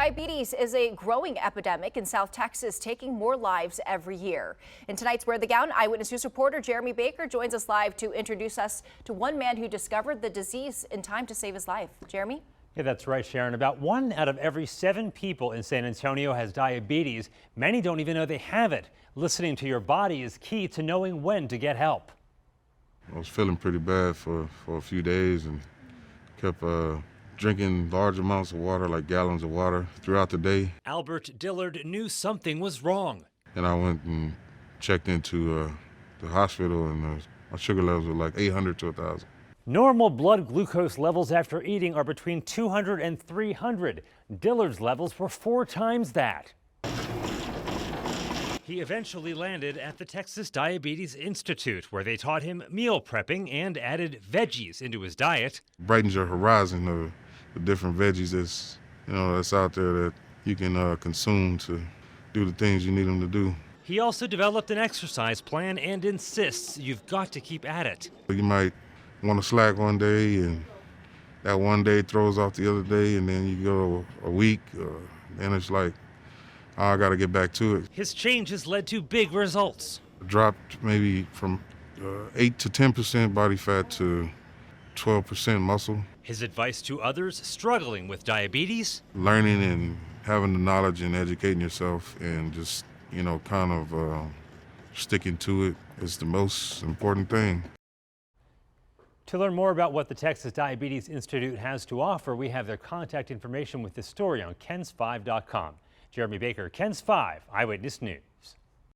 Diabetes is a growing epidemic in South Texas, taking more lives every year. In tonight's Wear the Gown, Eyewitness News reporter Jeremy Baker joins us live to introduce us to one man who discovered the disease in time to save his life. Jeremy? Yeah, that's right, Sharon. About 1 out of every 7 people in San Antonio has diabetes. Many don't even know they have it. Listening to your body is key to knowing when to get help. I was feeling pretty bad for a few days and kept drinking large amounts of water, like gallons of water, throughout the day. Albert Dillard knew something was wrong. And I went and checked into the hospital, and my sugar levels were like 800 to 1,000. Normal blood glucose levels after eating are between 200 and 300. Dillard's levels were 4 times that. He eventually landed at the Texas Diabetes Institute, where they taught him meal prepping and added veggies into his diet. Brightens your horizon of the different veggies that's out there that you can consume to do the things you need them to do. He also developed an exercise plan and insists you've got to keep at it. You might want to slack one day, and that one day throws off the other day, and then you go a week, and it's like, I got to get back to it. His change has led to big results. Dropped maybe from 8 to 10% body fat to 12% muscle. His advice to others struggling with diabetes: learning and having the knowledge and educating yourself, and just, kind of sticking to it is the most important thing. To learn more about what the Texas Diabetes Institute has to offer, we have their contact information with this story on KENS5.com. Jeremy Baker, KENS 5 Eyewitness News.